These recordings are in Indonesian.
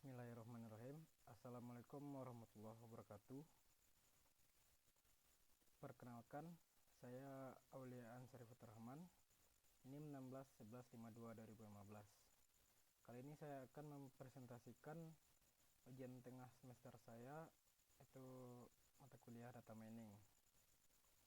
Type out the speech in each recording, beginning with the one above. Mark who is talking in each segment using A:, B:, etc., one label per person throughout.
A: Bismillahirrahmanirrahim. Assalamualaikum warahmatullahi wabarakatuh. Perkenalkan, saya Auliaan Syarifut Rahman. NIM 161152 2015. Kali ini saya akan mempresentasikan ujian tengah semester saya, yaitu mata kuliah data mining.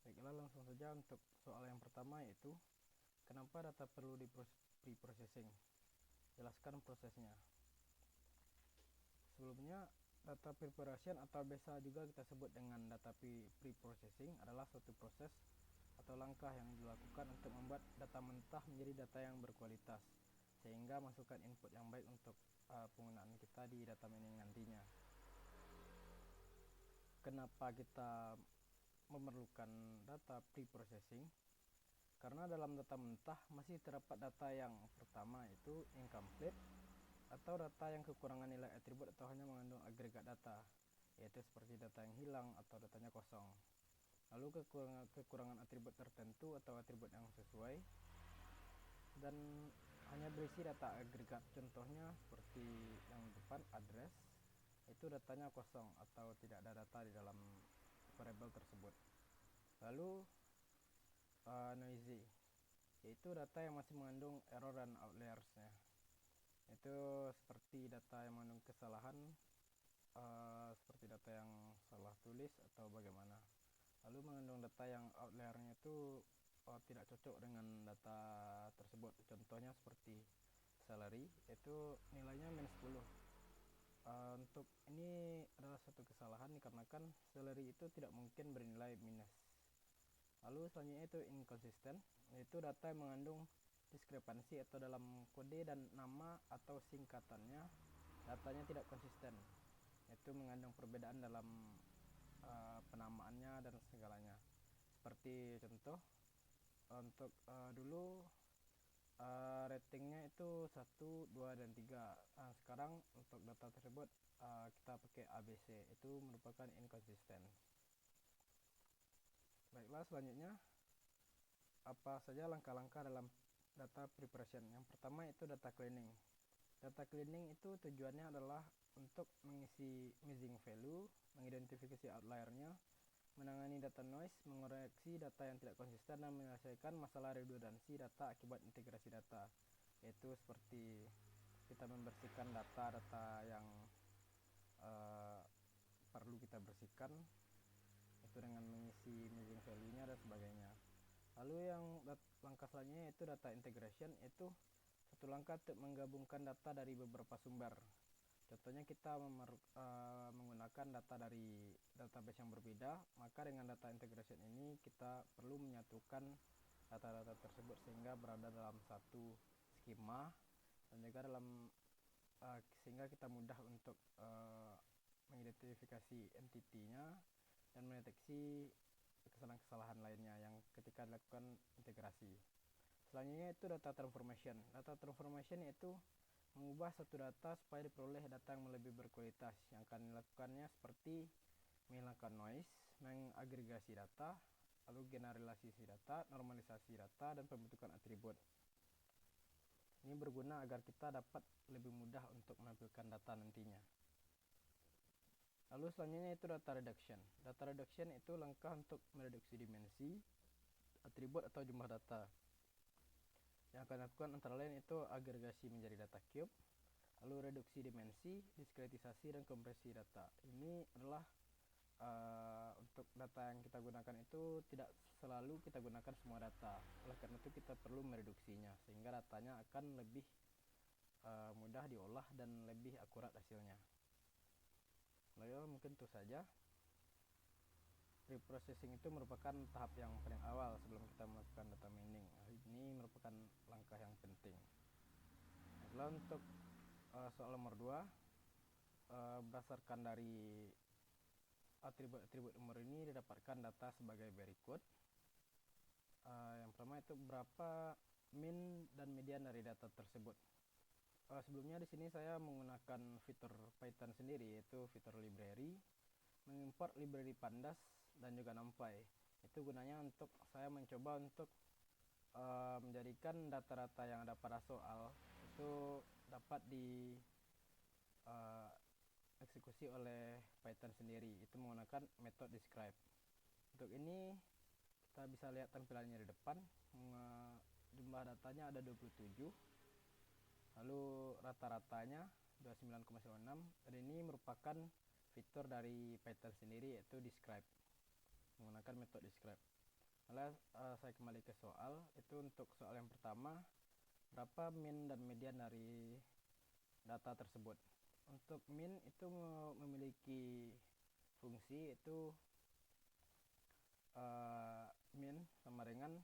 A: Baiklah, langsung saja untuk soal yang pertama, yaitu kenapa data perlu di pre-processing. Jelaskan prosesnya. Sebelumnya, data preparation atau biasa juga kita sebut dengan data pre-processing adalah suatu proses atau langkah yang dilakukan untuk membuat data mentah menjadi data yang berkualitas, sehingga masukkan input yang baik untuk penggunaan kita di data mining nantinya. Kenapa kita memerlukan data pre-processing? Karena dalam data mentah masih terdapat data yang pertama, yaitu incomplete, atau data yang kekurangan nilai atribut atau hanya mengandung agregat data, yaitu seperti data yang hilang atau datanya kosong. Lalu kekurangan atribut tertentu atau atribut yang sesuai, dan hanya berisi data agregat. Contohnya seperti yang depan, address, itu datanya kosong atau tidak ada data di dalam variabel tersebut. Lalu noisy, yaitu data yang masih mengandung error dan outliersnya. Itu seperti data yang mengandung kesalahan, seperti data yang salah tulis atau bagaimana. Lalu mengandung data yang outliernya itu tidak cocok dengan data tersebut. Contohnya seperti salary, itu nilainya -10. Untuk ini adalah satu kesalahan dikarenakan salary itu tidak mungkin bernilai minus. Lalu selanjutnya itu inconsistent, yaitu data yang mengandung diskrepansi atau dalam kode dan nama atau singkatannya datanya tidak konsisten, yaitu mengandung perbedaan dalam penamaannya dan segalanya. Seperti contoh, untuk dulu ratingnya itu 1, 2, dan 3. Sekarang untuk data tersebut kita pakai ABC, itu merupakan inconsistent. Baiklah, selanjutnya apa saja langkah-langkah dalam data preparation. Yang pertama itu data cleaning. Data cleaning itu tujuannya adalah untuk mengisi missing value, mengidentifikasi outliernya, menangani data noise, mengoreksi data yang tidak konsisten, dan menyelesaikan masalah redundansi data akibat integrasi data, yaitu seperti kita membersihkan data-data yang perlu kita bersihkan, itu dengan mengisi missing value-nya dan sebagainya. Lalu yang langkah selanjutnya yaitu data integration, yaitu satu langkah untuk menggabungkan data dari beberapa sumber. Contohnya kita menggunakan data dari database yang berbeda, maka dengan data integration ini kita perlu menyatukan data-data tersebut sehingga berada dalam satu skema, dan juga sehingga kita mudah untuk mengidentifikasi entity-nya dan mendeteksi kesalahan-kesalahan lainnya yang ketika dilakukan integrasi. Selanjutnya itu data transformation. Data transformation yaitu mengubah satu data supaya diperoleh data yang lebih berkualitas. Yang akan dilakukannya seperti menghilangkan noise, mengagregasi data, lalu generalisasi data, normalisasi data, dan pembentukan atribut. Ini berguna agar kita dapat lebih mudah untuk menampilkan data nantinya. Lalu selanjutnya itu data reduction. Data reduction itu langkah untuk mereduksi dimensi, atribut atau jumlah data. Yang akan dilakukan antara lain itu agregasi menjadi data cube, lalu reduksi dimensi, diskretisasi, dan kompresi data. Ini adalah untuk data yang kita gunakan itu tidak selalu kita gunakan semua data. Oleh karena itu kita perlu mereduksinya sehingga datanya akan lebih mudah diolah dan lebih akurat hasilnya. Lalu mungkin itu saja. Pre-processing itu merupakan tahap yang paling awal sebelum kita melakukan data mining. Ini merupakan langkah yang penting. Lalu untuk soal nomor 2, berdasarkan dari atribut-atribut nomor ini didapatkan data sebagai berikut. Yang pertama itu berapa min dan median dari data tersebut. Sebelumnya di sini saya menggunakan fitur Python sendiri, yaitu fitur library, mengimport library pandas dan juga numpy. Itu gunanya untuk saya mencoba untuk menjadikan data-data yang ada pada soal itu dapat eksekusi oleh Python sendiri, itu menggunakan metode describe. Untuk ini kita bisa lihat tampilannya di depan. Jumlah datanya ada 27, lalu rata-ratanya 29,96, dan ini merupakan fitur dari Python sendiri, yaitu describe, menggunakan metode describe. Lalu saya kembali ke soal. Itu untuk soal yang pertama, berapa min dan median dari data tersebut. Untuk min itu memiliki fungsi, itu min sama dengan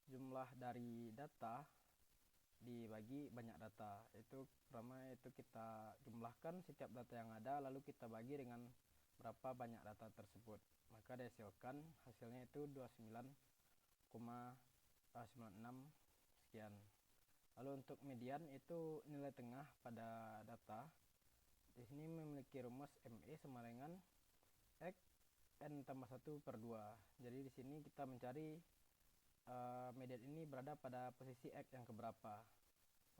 A: jumlah dari data dibagi banyak data. Itu pertama, itu kita jumlahkan setiap data yang ada, lalu kita bagi dengan berapa banyak data tersebut, maka dihasilkan hasilnya itu 29,96 sekian. Lalu untuk median itu nilai tengah pada data. Di sini memiliki rumus ME sama dengan X n tambah 1 per 2. Jadi di sini kita mencari median ini berada pada posisi X yang keberapa.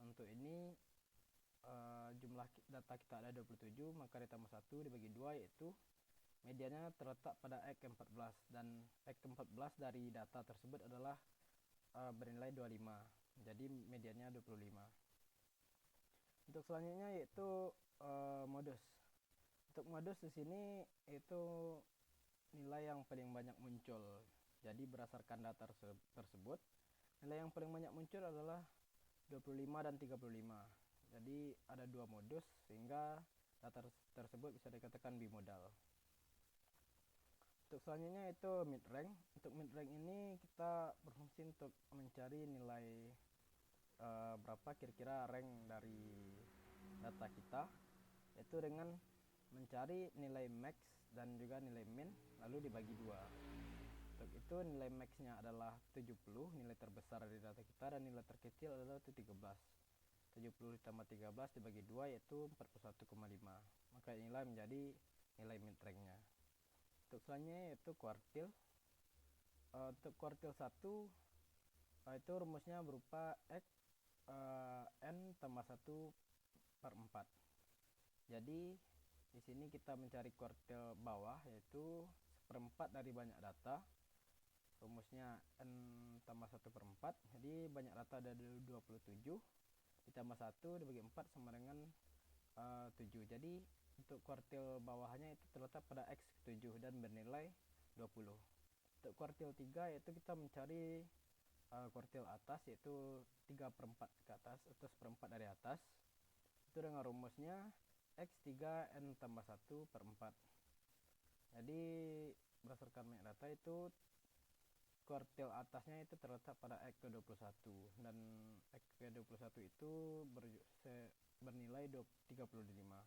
A: Untuk ini jumlah data kita ada 27, maka ditambah 1 dibagi 2, yaitu mediannya terletak pada X ke 14, dan X ke 14 dari data tersebut adalah bernilai 25. Jadi mediannya 25. Untuk selanjutnya yaitu modus. Untuk modus di sini itu nilai yang paling banyak muncul. Jadi berdasarkan data tersebut, nilai yang paling banyak muncul adalah 25 dan 35. Jadi ada dua modus, sehingga data tersebut bisa dikatakan bimodal. Untuk selanjutnya itu mid rank. Untuk mid rank ini kita berfungsi untuk mencari nilai berapa kira-kira rank dari data kita, yaitu dengan mencari nilai max dan juga nilai min, lalu dibagi 2. Untuk itu nilai max-nya adalah 70, nilai terbesar dari data kita, dan nilai terkecil adalah 13. 70 ditambah 13 dibagi 2, yaitu 41,5. Maka inilah menjadi nilai mid rank-nya. Untuk selanjutnya yaitu kuartil. Untuk kuartil 1 itu rumusnya berupa X n tambah 1 per 4. Jadi di sini kita mencari kuartil bawah, yaitu 1/4 dari banyak data. Rumusnya n tambah 1 per 4. Jadi banyak data ada 27, ditambah 1 dibagi 4 sama dengan 7. Jadi untuk kuartil bawahnya itu terletak pada X 7 dan bernilai 20. Untuk kuartil 3 yaitu kita mencari kuartil atas, yaitu 3/4 ke atas atau 1/4 dari atas. Itu dengan rumusnya X3 n tambah 1 per 4. Jadi berdasarkan banyak data itu kuartil atasnya itu terletak pada X ke 21, dan X ke 21 itu bernilai 35.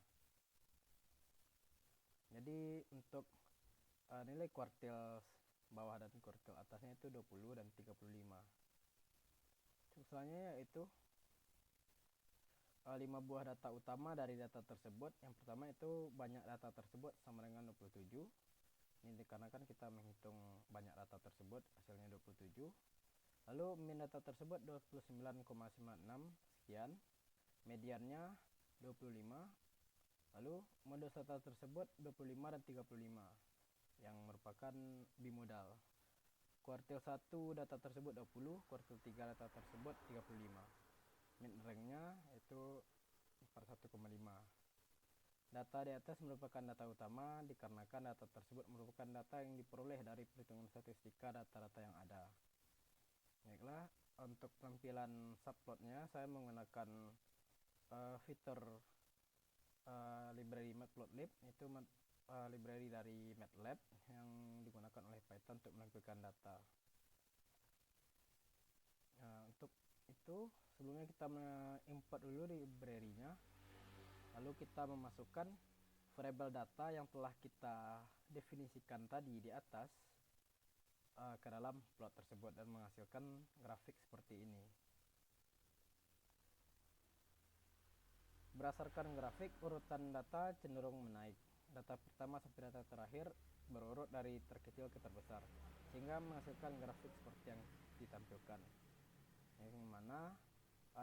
A: Jadi untuk nilai kuartil bawah dan kuartil atasnya itu 20 dan 35. Selanjutnya yaitu 5 buah data utama dari data tersebut. Yang pertama itu banyak data tersebut sama dengan 27. Ini dikarenakan kita menghitung banyak data tersebut, hasilnya 27. Lalu min data tersebut 29,96 sekian, mediannya 25. Lalu modus data tersebut 25 dan 35, yang merupakan bimodal. Kuartil 1 data tersebut 20, kuartil 3 data tersebut 35. Mid rank-nya itu 41,5. Data di atas merupakan data utama dikarenakan data tersebut merupakan data yang diperoleh dari perhitungan statistika data-data yang ada. Baiklah, untuk tampilan subplotnya saya menggunakan fitur library matplotlib, itu library dari MATLAB yang digunakan oleh Python untuk menampilkan data. Untuk itu sebelumnya kita mengimport dulu library-nya, lalu kita memasukkan variabel data yang telah kita definisikan tadi di atas ke dalam plot tersebut dan menghasilkan grafik seperti ini. Berdasarkan grafik, urutan data cenderung menaik. Data pertama sampai data terakhir berurut dari terkecil ke terbesar, sehingga menghasilkan grafik seperti yang ditampilkan. Yang mana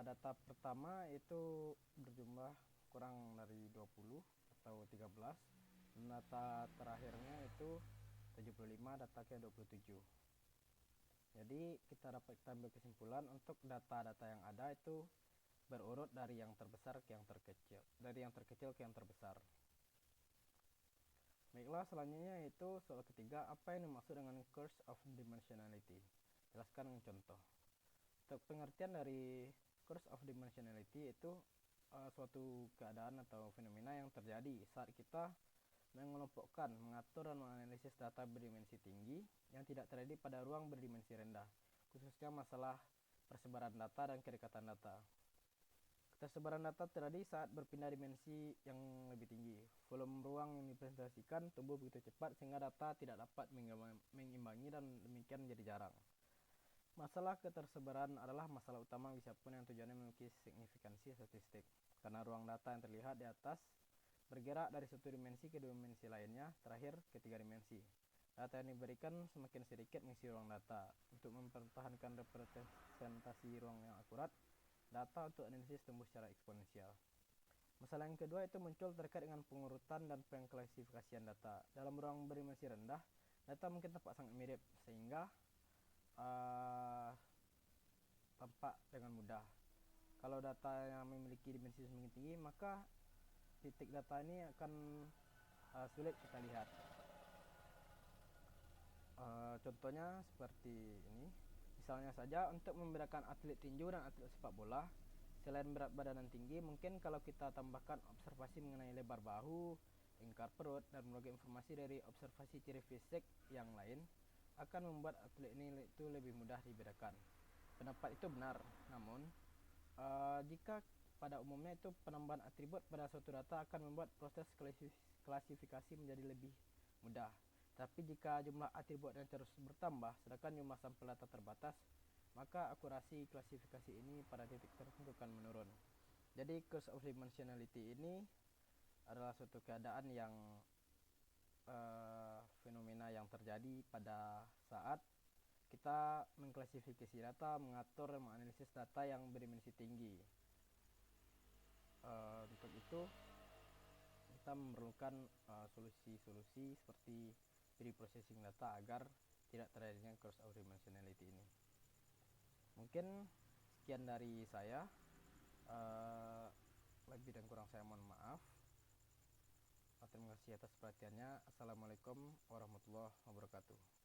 A: data pertama itu berjumlah kurang dari 20 atau 13, dan data terakhirnya itu 75, data ke 27. Jadi kita dapat ambil kesimpulan untuk data-data yang ada itu berurut dari yang terbesar ke yang terkecil, dari yang terkecil ke yang terbesar. Baiklah, selanjutnya yaitu soal ketiga, apa yang dimaksud dengan curse of dimensionality? Jelaskan dengan contoh. Untuk pengertian dari curse of dimensionality itu suatu keadaan atau fenomena yang terjadi saat kita mengelompokkan, mengatur, dan menganalisis data berdimensi tinggi yang tidak terjadi pada ruang berdimensi rendah, khususnya masalah persebaran data dan kedekatan data. Ketersebaran data terjadi saat berpindah dimensi yang lebih tinggi. Volume ruang yang dipresentasikan tumbuh begitu cepat sehingga data tidak dapat mengimbangi dan demikian menjadi jarang. Masalah ketersebaran adalah masalah utama bisapun yang tujuannya memiliki signifikansi statistik, karena ruang data yang terlihat di atas bergerak dari satu dimensi ke dimensi lainnya, terakhir ke 3 dimensi. Data yang diberikan semakin sedikit mengisi ruang data. Untuk mempertahankan representasi ruang yang akurat, data untuk analisis tumbuh secara eksponensial. Masalah yang kedua itu muncul terkait dengan pengurutan dan pengklasifikasian data. Dalam ruang berdimensi rendah, data mungkin tampak sangat mirip, sehingga tampak dengan mudah. Kalau data yang memiliki dimensi semakin tinggi, maka titik data ini akan sulit kita lihat. Contohnya seperti ini. Misalnya saja untuk membedakan atlet tinju dan atlet sepak bola, selain berat badan dan tinggi, mungkin kalau kita tambahkan observasi mengenai lebar bahu, lingkar perut, dan berbagai informasi dari observasi ciri fisik yang lain, akan membuat atlet ini itu lebih mudah dibedakan. Pendapat itu benar, namun jika pada umumnya itu penambahan atribut pada suatu data akan membuat proses klasifikasi menjadi lebih mudah. Tapi jika jumlah atribut yang terus bertambah sedangkan jumlah sampel data terbatas, maka akurasi klasifikasi ini pada titik tertentu akan menurun. Jadi curse of dimensionality ini adalah suatu keadaan yang fenomena yang terjadi pada saat kita mengklasifikasi data, mengatur dan menganalisis data yang berdimensi tinggi. Untuk itu kita memerlukan solusi-solusi seperti pre-processing data agar tidak terjadinya curse of dimensionality ini. Mungkin sekian dari saya. Lebih dan kurang saya mohon maaf. Terima kasih atas perhatiannya. Assalamualaikum warahmatullahi